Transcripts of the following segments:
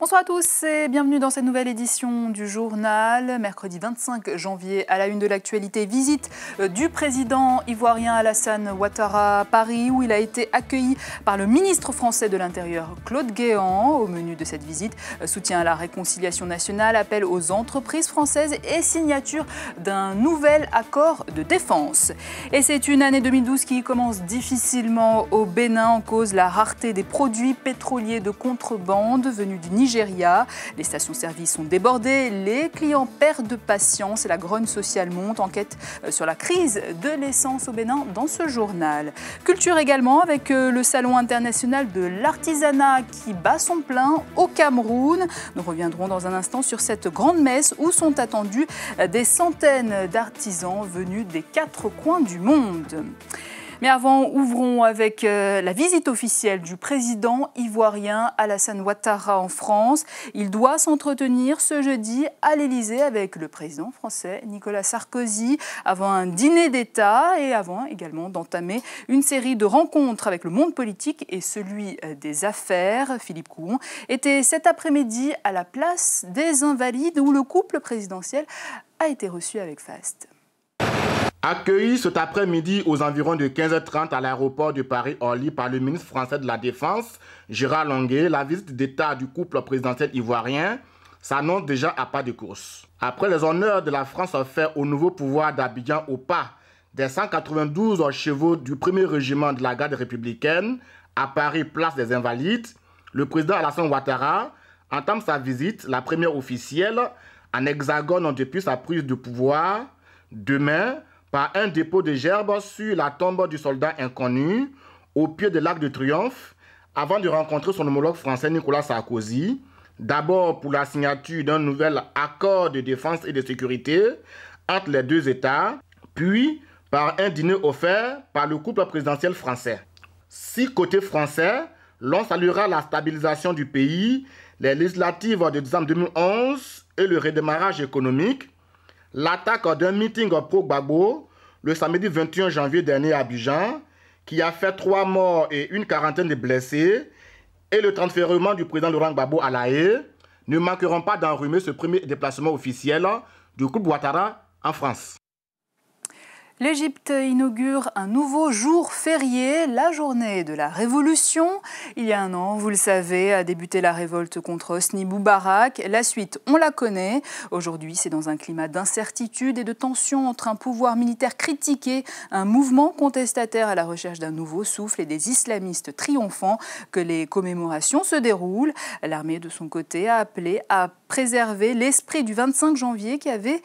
Bonsoir à tous et bienvenue dans cette nouvelle édition du journal. Mercredi 25 janvier, à la une de l'actualité, visite du président ivoirien Alassane Ouattara à Paris, où il a été accueilli par le ministre français de l'Intérieur Claude Guéant. Au menu de cette visite, soutien à la réconciliation nationale, appel aux entreprises françaises et signature d'un nouvel accord de défense. Et c'est une année 2012 qui commence difficilement au Bénin, en cause la rareté des produits pétroliers de contrebande venus du Nigeria. Les stations-service sont débordées, les clients perdent patience et la grogne sociale monte. Enquête sur la crise de l'essence au Bénin dans ce journal. Culture également avec le Salon international de l'artisanat qui bat son plein au Cameroun. Nous reviendrons dans un instant sur cette grande messe où sont attendus des centaines d'artisans venus des 4 coins du monde. Mais avant, ouvrons avec la visite officielle du président ivoirien Alassane Ouattara en France. Il doit s'entretenir ce jeudi à l'Élysée avec le président français Nicolas Sarkozy avant un dîner d'État et avant également d'entamer une série de rencontres avec le monde politique et celui des affaires. Philippe Couon était cet après-midi à la place des Invalides où le couple présidentiel a été reçu avec faste. Accueilli cet après-midi aux environs de 15h30 à l'aéroport de Paris-Orly par le ministre français de la Défense, Gérard Longuet, la visite d'État du couple présidentiel ivoirien s'annonce déjà à pas de course. Après les honneurs de la France offerts au nouveau pouvoir d'Abidjan au pas des 192 chevaux du 1er régiment de la garde républicaine à Paris, place des Invalides, le président Alassane Ouattara entame sa visite, la première officielle, en Hexagone depuis sa prise de pouvoir, demain, par un dépôt de gerbes sur la tombe du soldat inconnu au pied de l'Arc de Triomphe avant de rencontrer son homologue français Nicolas Sarkozy, d'abord pour la signature d'un nouvel accord de défense et de sécurité entre les deux États, puis par un dîner offert par le couple présidentiel français. Si côté français, l'on saluera la stabilisation du pays, les législatives de décembre 2011 et le redémarrage économique, l'attaque d'un meeting pro-Gbagbo le samedi 21 janvier dernier à Abidjan, qui a fait 3 morts et une quarantaine de blessés, et le transfèrement du président Laurent Gbagbo à La Haye, ne manqueront pas d'enrhumer ce premier déplacement officiel du couple Ouattara en France. L'Égypte inaugure un nouveau jour férié, la journée de la Révolution. Il y a un an, vous le savez, a débuté la révolte contre Hosni Moubarak. La suite, on la connaît. Aujourd'hui, c'est dans un climat d'incertitude et de tension entre un pouvoir militaire critiqué, un mouvement contestataire à la recherche d'un nouveau souffle et des islamistes triomphants que les commémorations se déroulent. L'armée, de son côté, a appelé à préserver l'esprit du 25 janvier qui avait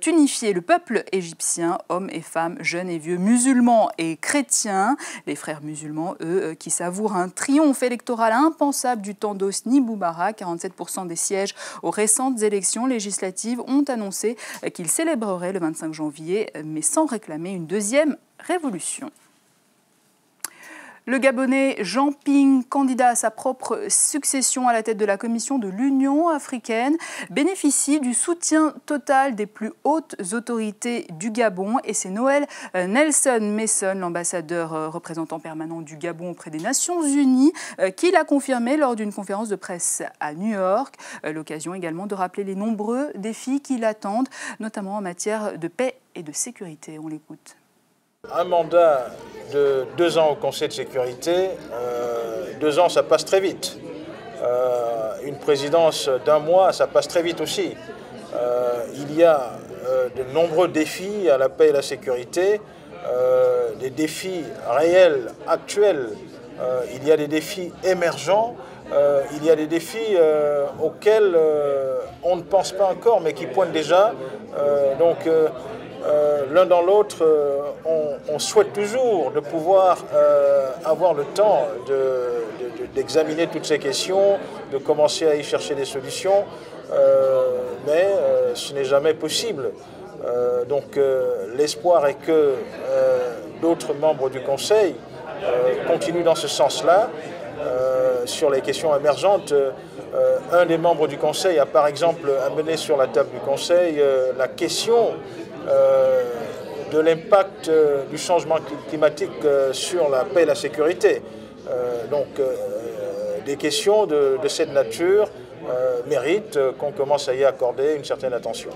unifié le peuple égyptien, hommes et femmes, jeunes et vieux, musulmans et chrétiens. Les frères musulmans, eux, qui savourent un triomphe électoral impensable du temps d'Hosni Moubarak. 47% des sièges aux récentes élections législatives ont annoncé qu'ils célébreraient le 25 janvier, mais sans réclamer une deuxième révolution. Le Gabonais Jean Ping, candidat à sa propre succession à la tête de la Commission de l'Union africaine, bénéficie du soutien total des plus hautes autorités du Gabon. Et c'est Noël Nelson Mason, l'ambassadeur représentant permanent du Gabon auprès des Nations Unies, qui l'a confirmé lors d'une conférence de presse à New York. L'occasion également de rappeler les nombreux défis qui l'attendent, notamment en matière de paix et de sécurité. On l'écoute. Un mandat de 2 ans au Conseil de sécurité, 2 ans ça passe très vite. Une présidence d'1 mois, ça passe très vite aussi. Il y a de nombreux défis à la paix et la sécurité, des défis réels, actuels. Il y a des défis émergents, il y a des défis auxquels on ne pense pas encore, mais qui pointent déjà. L'un dans l'autre, on souhaite toujours de pouvoir avoir le temps d'examiner toutes ces questions, de commencer à y chercher des solutions, mais ce n'est jamais possible. Donc l'espoir est que d'autres membres du Conseil continuent dans ce sens-là. Sur les questions émergentes, un des membres du Conseil a par exemple amené sur la table du Conseil la question de l'impact du changement climatique sur la paix et la sécurité. Donc des questions de cette nature méritent qu'on commence à y accorder une certaine attention.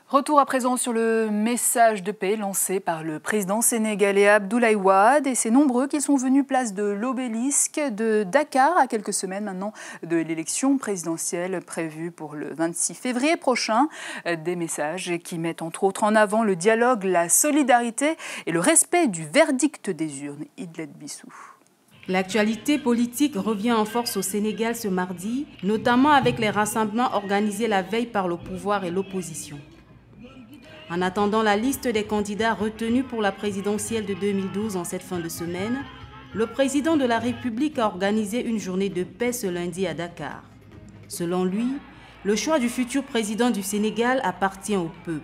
Retour à présent sur le message de paix lancé par le président sénégalais Abdoulaye Wade et ces nombreux qui sont venus place de l'obélisque de Dakar à quelques semaines maintenant de l'élection présidentielle prévue pour le 26 février prochain. Des messages qui mettent entre autres en avant le dialogue, la solidarité et le respect du verdict des urnes. Idlet Bissou. L'actualité politique revient en force au Sénégal ce mardi, notamment avec les rassemblements organisés la veille par le pouvoir et l'opposition. En attendant la liste des candidats retenus pour la présidentielle de 2012 en cette fin de semaine, le président de la République a organisé une journée de paix ce lundi à Dakar. Selon lui, le choix du futur président du Sénégal appartient au peuple.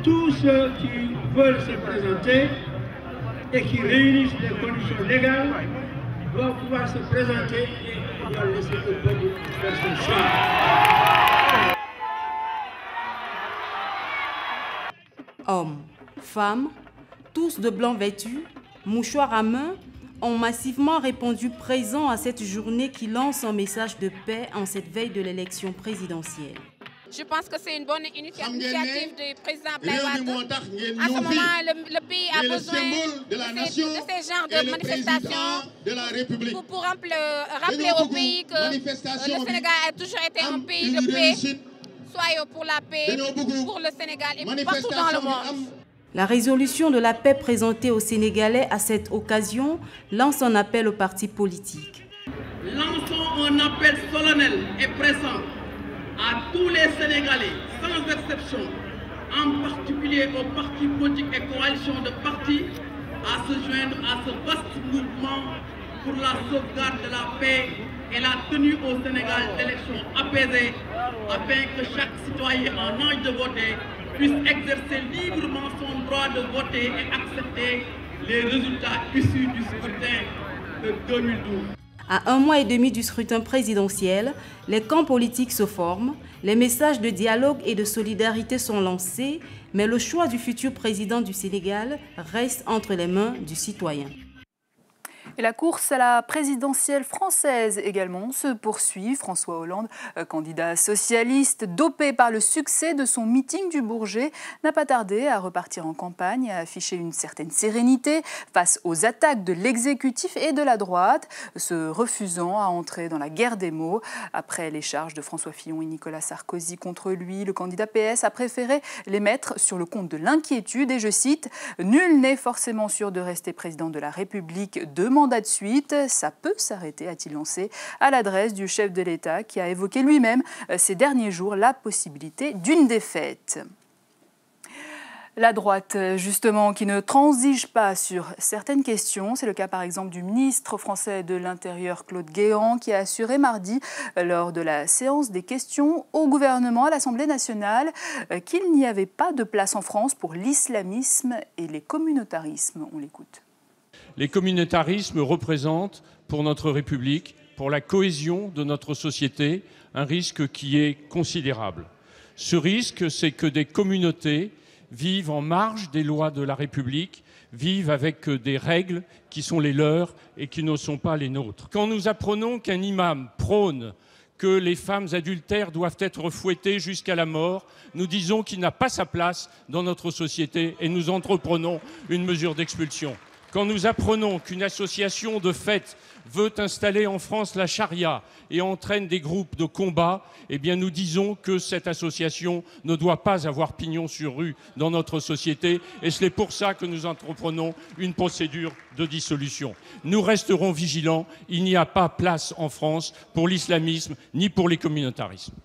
Tous ceux qui veulent se présenter et qui réunissent les conditions légales doivent pouvoir se présenter et on doit laisser le peuple faire son choix. Hommes, femmes, tous de blanc vêtus, mouchoirs à main, ont massivement répondu présents à cette journée qui lance un message de paix en cette veille de l'élection présidentielle. Je pense que c'est une bonne initiative du président Abdoulaye Wade. À ce moment, le pays a besoin de ces genres de manifestations pour rappeler au pays que le Sénégal a toujours été un pays de paix. Soyons pour la paix, pour le Sénégal et partout dans le monde. La résolution de la paix présentée aux Sénégalais à cette occasion lance un appel aux partis politiques. Lançons un appel solennel et pressant à tous les Sénégalais, sans exception, en particulier aux partis politiques et coalitions de partis, à se joindre à ce vaste mouvement pour la sauvegarde de la paix et la tenue au Sénégal d'élections apaisées, afin que chaque citoyen en âge de voter puisse exercer librement son droit de voter et accepter les résultats issus du scrutin de 2012. À 1 mois et demi du scrutin présidentiel, les camps politiques se forment, les messages de dialogue et de solidarité sont lancés, mais le choix du futur président du Sénégal reste entre les mains du citoyen. Et la course à la présidentielle française également se poursuit. François Hollande, candidat socialiste, dopé par le succès de son meeting du Bourget, n'a pas tardé à repartir en campagne et à afficher une certaine sérénité face aux attaques de l'exécutif et de la droite, se refusant à entrer dans la guerre des mots. Après les charges de François Fillon et Nicolas Sarkozy contre lui, le candidat PS a préféré les mettre sur le compte de l'inquiétude et je cite « Nul n'est forcément sûr de rester président de la République mandat de suite, ça peut s'arrêter, a-t-il lancé à l'adresse du chef de l'État qui a évoqué lui-même ces derniers jours la possibilité d'une défaite. La droite, justement, qui ne transige pas sur certaines questions. C'est le cas, par exemple, du ministre français de l'Intérieur, Claude Guéant, qui a assuré mardi, lors de la séance des questions au gouvernement à l'Assemblée nationale, qu'il n'y avait pas de place en France pour l'islamisme et les communautarismes. On l'écoute. Les communautarismes représentent, pour notre République, pour la cohésion de notre société, un risque qui est considérable. Ce risque, c'est que des communautés vivent en marge des lois de la République, vivent avec des règles qui sont les leurs et qui ne sont pas les nôtres. Quand nous apprenons qu'un imam prône que les femmes adultères doivent être fouettées jusqu'à la mort, nous disons qu'il n'a pas sa place dans notre société et nous entreprenons une mesure d'expulsion. Quand nous apprenons qu'une association de fait veut installer en France la charia et entraîne des groupes de combat, eh bien nous disons que cette association ne doit pas avoir pignon sur rue dans notre société et c'est pour ça que nous entreprenons une procédure de dissolution. Nous resterons vigilants, il n'y a pas place en France pour l'islamisme ni pour les communautarismes.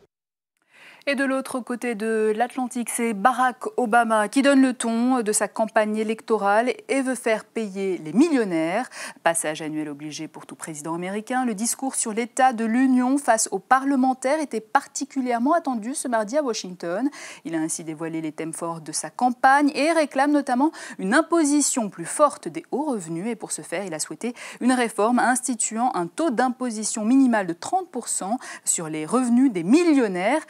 Et de l'autre côté de l'Atlantique, c'est Barack Obama qui donne le ton de sa campagne électorale et veut faire payer les millionnaires. Passage annuel obligé pour tout président américain. Le discours sur l'état de l'Union face aux parlementaires était particulièrement attendu ce mardi à Washington. Il a ainsi dévoilé les thèmes forts de sa campagne et réclame notamment une imposition plus forte des hauts revenus. Et pour ce faire, il a souhaité une réforme instituant un taux d'imposition minimal de 30% sur les revenus des millionnaires.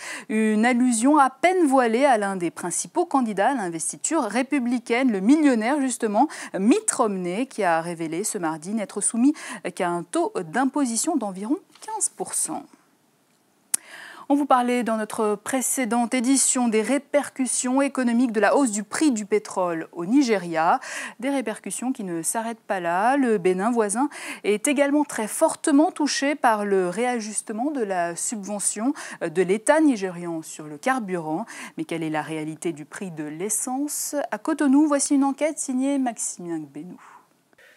Une allusion à peine voilée à l'un des principaux candidats à l'investiture républicaine, le millionnaire justement Mitt Romney, qui a révélé ce mardi n'être soumis qu'à un taux d'imposition d'environ 15%. On vous parlait dans notre précédente édition des répercussions économiques de la hausse du prix du pétrole au Nigeria. Des répercussions qui ne s'arrêtent pas là. Le Bénin voisin est également très fortement touché par le réajustement de la subvention de l'État nigérian sur le carburant. Mais quelle est la réalité du prix de l'essence? À Cotonou, voici une enquête signée Maximien Gbenou.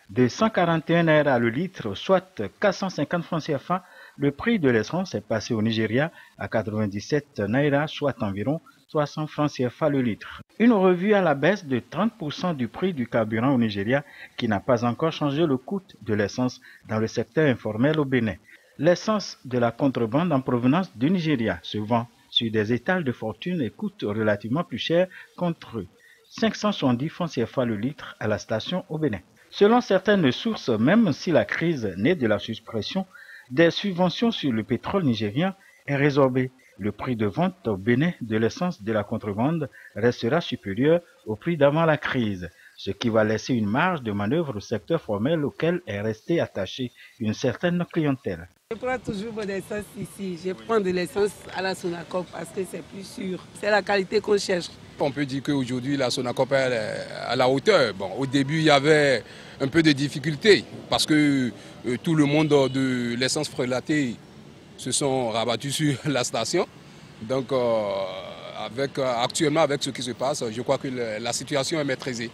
De 141 naira le litre, soit 450 francs CFA, le prix de l'essence est passé au Nigeria à 97 naira, soit environ 60 francs CFA le litre. Une revue à la baisse de 30% du prix du carburant au Nigeria qui n'a pas encore changé le coût de l'essence dans le secteur informel au Bénin. L'essence de la contrebande en provenance du Nigeria se vend sur des étals de fortune et coûte relativement plus cher contre 570 francs CFA le litre à la station au Bénin. Selon certaines sources, même si la crise née de la suppression des subventions sur le pétrole nigérien est résorbée, le prix de vente au Bénin de l'essence de la contrebande restera supérieur au prix d'avant la crise, ce qui va laisser une marge de manœuvre au secteur formel auquel est restée attachée une certaine clientèle. Je prends toujours mon essence ici. Je prends de l'essence à la Sonacop parce que c'est plus sûr. C'est la qualité qu'on cherche. On peut dire qu'aujourd'hui, la Sonacop est à la hauteur. Bon, au début, il y avait un peu de difficultés parce que tout le monde de l'essence frelatée se sont rabattus sur la station. Donc, actuellement, avec ce qui se passe, je crois que la situation est maîtrisée.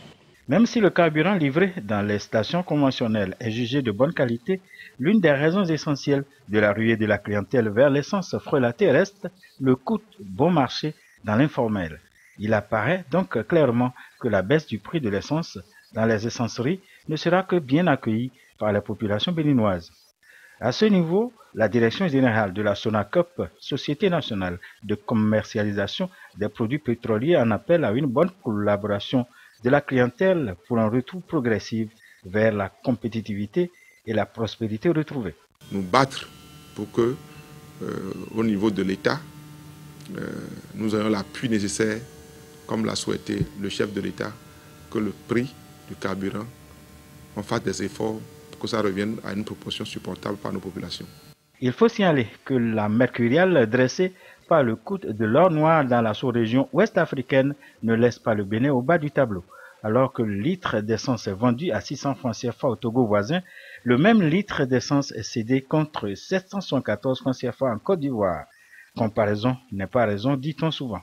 Même si le carburant livré dans les stations conventionnelles est jugé de bonne qualité, l'une des raisons essentielles de la ruée de la clientèle vers l'essence frelatée reste le coût bon marché dans l'informel. Il apparaît donc clairement que la baisse du prix de l'essence dans les essenceries ne sera que bien accueillie par la population béninoise. À ce niveau, la Direction générale de la Sonacop, Société nationale de commercialisation des produits pétroliers, en appelle à une bonne collaboration de la clientèle pour un retour progressif vers la compétitivité et la prospérité retrouvée. Nous battre pour que, au niveau de l'État, nous ayons l'appui nécessaire, comme l'a souhaité le chef de l'État, que le prix du carburant, on fasse des efforts pour que ça revienne à une proportion supportable par nos populations. Il faut signaler que la mercuriale dressée par le coût de l'or noir dans la sous-région ouest africaine ne laisse pas le Bénin au bas du tableau. Alors que le litre d'essence est vendu à 600 francs CFA au Togo voisin, le même litre d'essence est cédé contre 774 francs CFA en Côte d'Ivoire. Comparaison n'est pas raison, dit-on souvent.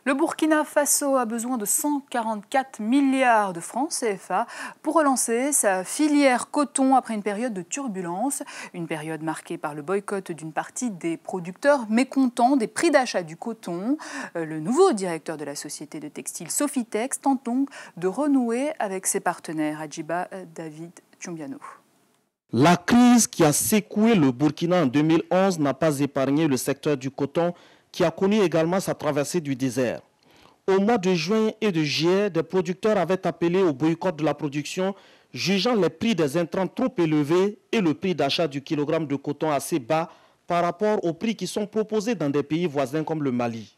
Le Burkina Faso a besoin de 144 milliards de francs CFA pour relancer sa filière coton après une période de turbulence. Une période marquée par le boycott d'une partie des producteurs mécontents des prix d'achat du coton. Le nouveau directeur de la société de textile Sofitex tente donc de renouer avec ses partenaires. Adjiba David Tchumbiano. La crise qui a secoué le Burkina en 2011 n'a pas épargné le secteur du coton, qui a connu également sa traversée du désert. Au mois de juin et de juillet, des producteurs avaient appelé au boycott de la production, jugeant les prix des intrants trop élevés et le prix d'achat du kilogramme de coton assez bas par rapport aux prix qui sont proposés dans des pays voisins comme le Mali.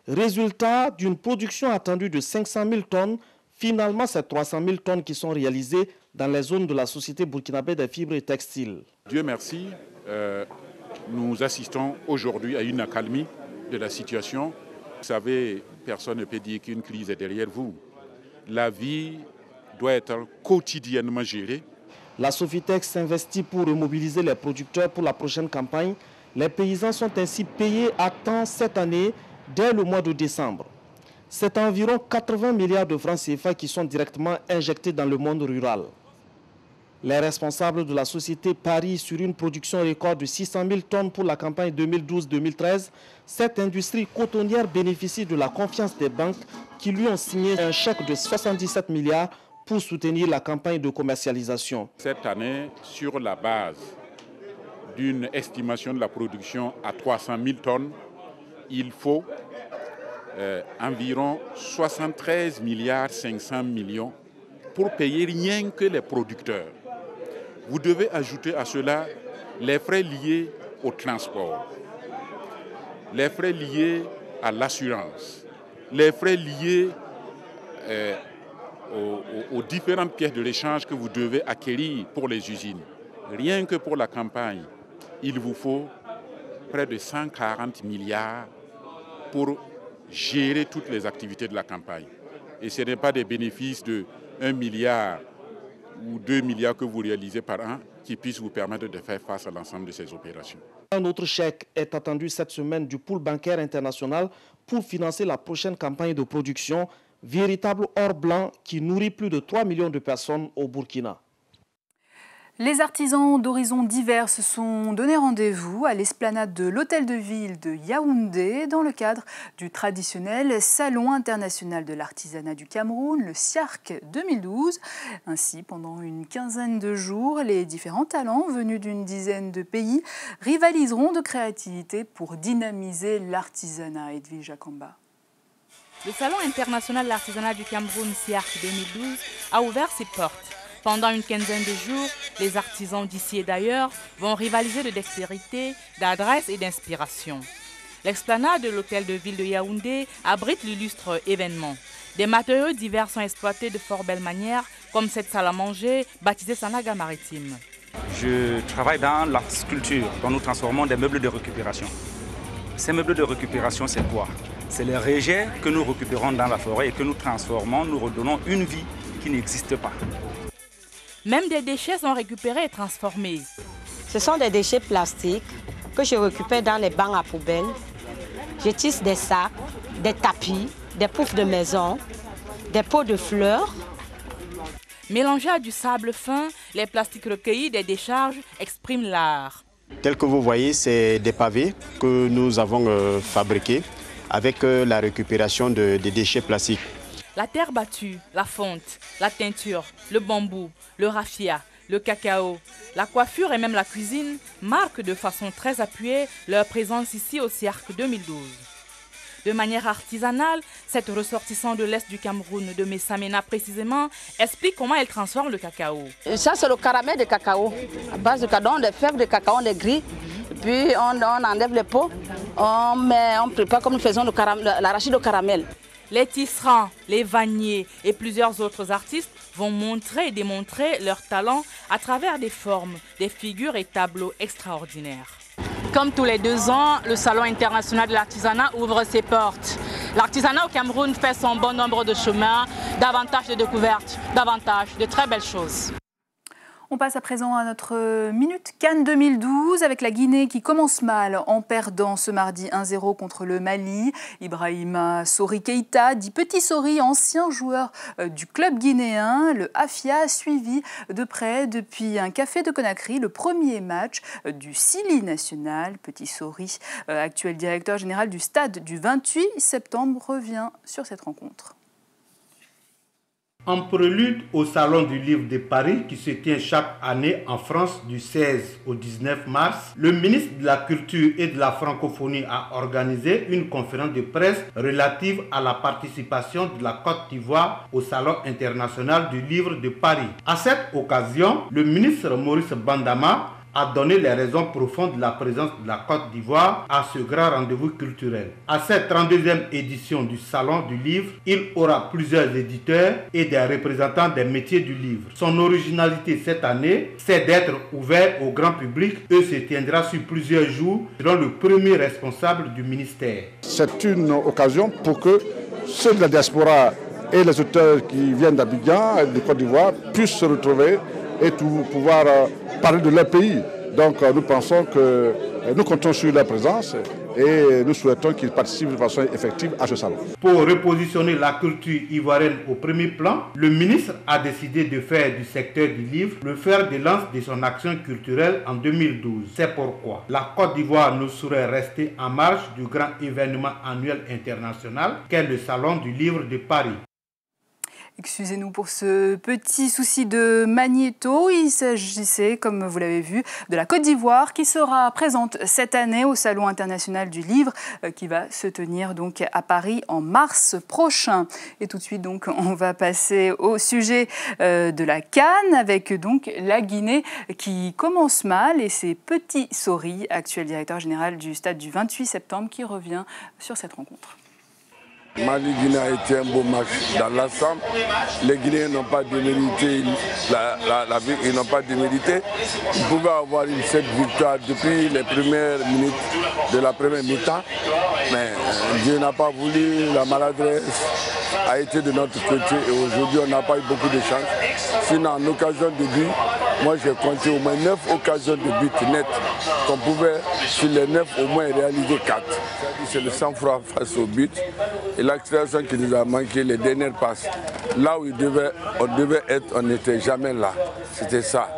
Résultat d'une production attendue de 500 000 tonnes, finalement c'est 300 000 tonnes qui sont réalisées dans les zones de la Société burkinabé des fibres et textiles. Dieu merci, nous assistons aujourd'hui à une accalmie de la situation. Vous savez, personne ne peut dire qu'une crise est derrière vous. La vie doit être quotidiennement gérée. La Sofitex s'investit pour remobiliser les producteurs pour la prochaine campagne. Les paysans sont ainsi payés à temps cette année, dès le mois de décembre. C'est environ 80 milliards de francs CFA qui sont directement injectés dans le monde rural. Les responsables de la société parient sur une production record de 600 000 tonnes pour la campagne 2012-2013. Cette industrie cotonnière bénéficie de la confiance des banques qui lui ont signé un chèque de 77 milliards pour soutenir la campagne de commercialisation. Cette année, sur la base d'une estimation de la production à 300 000 tonnes, il faut environ 73 milliards 500 millions pour payer rien que les producteurs. Vous devez ajouter à cela les frais liés au transport, les frais liés à l'assurance, les frais liés aux différentes pièces de l'échange que vous devez acquérir pour les usines. Rien que pour la campagne, il vous faut près de 140 milliards pour gérer toutes les activités de la campagne. Et ce n'est pas des bénéfices de 1 milliard ou 2 milliards que vous réalisez par an qui puissent vous permettre de faire face à l'ensemble de ces opérations. Un autre chèque est attendu cette semaine du pool bancaire international pour financer la prochaine campagne de production, véritable or blanc qui nourrit plus de 3 millions de personnes au Burkina. Les artisans d'horizons divers se sont donné rendez-vous à l'esplanade de l'Hôtel de Ville de Yaoundé dans le cadre du traditionnel Salon international de l'artisanat du Cameroun, le SIARC 2012. Ainsi, pendant une quinzaine de jours, les différents talents venus d'une dizaine de pays rivaliseront de créativité pour dynamiser l'artisanat. Edwige Jakamba. Le Salon international de l'artisanat du Cameroun, SIARC 2012, a ouvert ses portes. Pendant une quinzaine de jours, les artisans d'ici et d'ailleurs vont rivaliser de dextérité, d'adresse et d'inspiration. L'esplanade de l'Hôtel de Ville de Yaoundé abrite l'illustre événement. Des matériaux divers sont exploités de fort belle manière, comme cette salle à manger baptisée Sanaga Maritime. Je travaille dans la sculpture, dont nous transformons des meubles de récupération. Ces meubles de récupération, c'est quoi? C'est les rejets que nous récupérons dans la forêt et que nous transformons, nous redonnons une vie qui n'existe pas. Même des déchets sont récupérés et transformés. Ce sont des déchets plastiques que je récupère dans les bancs à poubelle. Je tisse des sacs, des tapis, des poufs de maison, des pots de fleurs. Mélangés à du sable fin, les plastiques recueillis des décharges expriment l'art. Tel que vous voyez, c'est des pavés que nous avons fabriqués avec la récupération des déchets plastiques. La terre battue, la fonte, la teinture, le bambou, le raffia, le cacao, la coiffure et même la cuisine marquent de façon très appuyée leur présence ici au SIARC 2012. De manière artisanale, cette ressortissante de l'Est du Cameroun, de Messamena précisément, explique comment elle transforme le cacao. Ça, c'est le caramel de cacao. À base de cacao, des fèves de cacao, on les grille, puis on enlève les peaux, on prépare comme nous faisons l'arachide au caramel. Les tisserands, les vanniers et plusieurs autres artistes vont montrer et démontrer leur talent à travers des formes, des figures et tableaux extraordinaires. Comme tous les 2 ans, le Salon international de l'artisanat ouvre ses portes. L'artisanat au Cameroun fait son bon nombre de chemins, davantage de découvertes, davantage de très belles choses. On passe à présent à notre Minute Cannes 2012 avec la Guinée qui commence mal en perdant ce mardi 1-0 contre le Mali. Ibrahima Sori Keïta, dit Petit Sori, ancien joueur du club guinéen. Le Afia a suivi de près depuis un café de Conakry le premier match du Sili national. Petit Sori, actuel directeur général du stade du 28 septembre, revient sur cette rencontre. En prélude au Salon du Livre de Paris qui se tient chaque année en France du 16 au 19 mars, le ministre de la Culture et de la Francophonie a organisé une conférence de presse relative à la participation de la Côte d'Ivoire au Salon international du Livre de Paris. À cette occasion, le ministre Maurice Bandama a donné les raisons profondes de la présence de la Côte d'Ivoire à ce grand rendez-vous culturel. À cette 32e édition du Salon du Livre, il aura plusieurs éditeurs et des représentants des métiers du livre. Son originalité cette année, c'est d'être ouvert au grand public et se tiendra sur plusieurs jours, selon le premier responsable du ministère. C'est une occasion pour que ceux de la diaspora et les auteurs qui viennent d'Abidjan et de Côte d'Ivoire puissent se retrouver et pouvoir parler de leur pays. Donc nous pensons que nous comptons sur leur présence et nous souhaitons qu'ils participent de façon effective à ce salon. Pour repositionner la culture ivoirienne au premier plan, le ministre a décidé de faire du secteur du livre le fer de lance de son action culturelle en 2012. C'est pourquoi la Côte d'Ivoire ne saurait rester en marge du grand événement annuel international qu'est le Salon du livre de Paris. Excusez-nous pour ce petit souci de magnéto. Il s'agissait, comme vous l'avez vu, de la Côte d'Ivoire qui sera présente cette année au Salon international du livre qui va se tenir donc à Paris en mars prochain. Et tout de suite, donc, on va passer au sujet de la CAN avec donc la Guinée qui commence mal et c'est Petit Sori, actuel directeur général du stade du 28 septembre, qui revient sur cette rencontre. Mali-Guinée a été un beau match dans l'ensemble. Les Guinéens n'ont pas démérité la vie, ils n'ont pas démérité. Ils pouvaient avoir cette victoire depuis les premières minutes de la première mi-temps. Mais Dieu n'a pas voulu, la maladresse a été de notre côté et aujourd'hui on n'a pas eu beaucoup de chance. Sinon en occasion de but, moi j'ai compté au moins 9 occasions de but net qu'on pouvait sur les 9 au moins réaliser 4. C'est le sang-froid face au but et l'accélération qui nous a manqué les dernières passes. Là où on devait être, on n'était jamais là. C'était ça.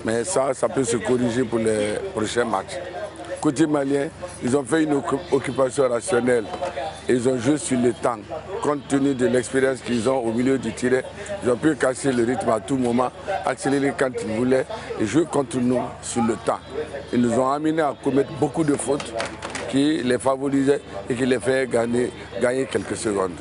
Mais ça peut se corriger pour les prochains matchs. Côté malien, ils ont fait une occupation rationnelle. Ils ont joué sur le temps. Compte tenu de l'expérience qu'ils ont au milieu du tir, ils ont pu casser le rythme à tout moment, accélérer quand ils voulaient et jouer contre nous sur le temps. Ils nous ont amenés à commettre beaucoup de fautes qui les favorisaient et qui les faisaient gagner quelques secondes.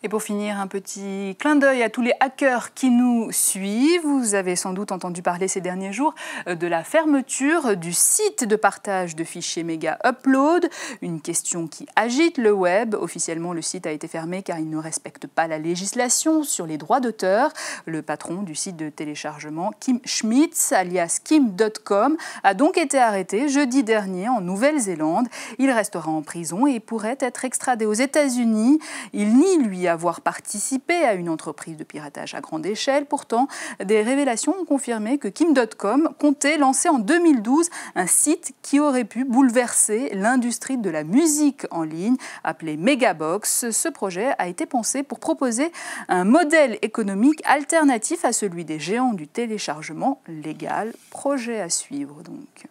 Et pour finir, un petit clin d'œil à tous les hackers qui nous suivent. Vous avez sans doute entendu parler ces derniers jours de la fermeture du site de partage de fichiers méga upload. Une question qui agite le web. Officiellement, le site a été fermé car il ne respecte pas la législation sur les droits d'auteur. Le patron du site de téléchargement, Kim Schmitz, alias Kim.com, a donc été arrêté jeudi dernier en Nouvelle-Zélande. Il restera en prison et pourrait être extradé aux États-Unis. Il nie, lui, avoir participé à une entreprise de piratage à grande échelle. Pourtant, des révélations ont confirmé que Kim.com comptait lancer en 2012 un site qui aurait pu bouleverser l'industrie de la musique en ligne, appelé Megabox. Ce projet a été pensé pour proposer un modèle économique alternatif à celui des géants du téléchargement légal. Projet à suivre donc.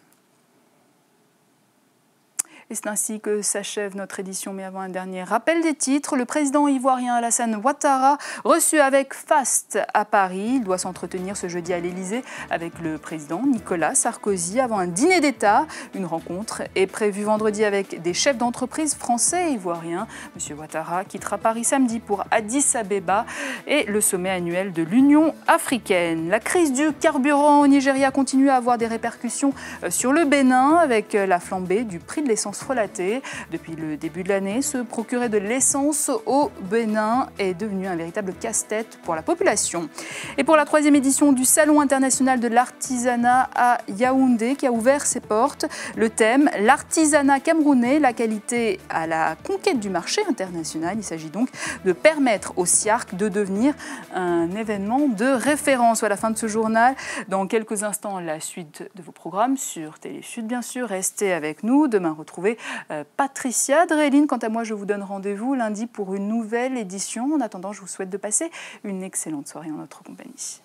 Et c'est ainsi que s'achève notre édition, mais avant un dernier rappel des titres. Le président ivoirien Alassane Ouattara, reçu avec faste à Paris. Il doit s'entretenir ce jeudi à l'Élysée avec le président Nicolas Sarkozy avant un dîner d'État. Une rencontre est prévue vendredi avec des chefs d'entreprise français et ivoiriens. M. Ouattara quittera Paris samedi pour Addis Abeba et le sommet annuel de l'Union africaine. La crise du carburant au Nigeria continue à avoir des répercussions sur le Bénin avec la flambée du prix de l'essence relatée. Depuis le début de l'année, se procurer de l'essence au Bénin est devenu un véritable casse-tête pour la population. Et pour la 3e édition du Salon international de l'artisanat à Yaoundé qui a ouvert ses portes, le thème « L'artisanat camerounais, la qualité à la conquête du marché international ». Il s'agit donc de permettre au CIARC de devenir un événement de référence. À la fin de ce journal, dans quelques instants, la suite de vos programmes sur Télé Sud, bien sûr. Restez avec nous. Demain, retrouvez Patricia Dréline. Quant à moi, je vous donne rendez-vous lundi pour une nouvelle édition. En attendant, je vous souhaite de passer une excellente soirée en notre compagnie.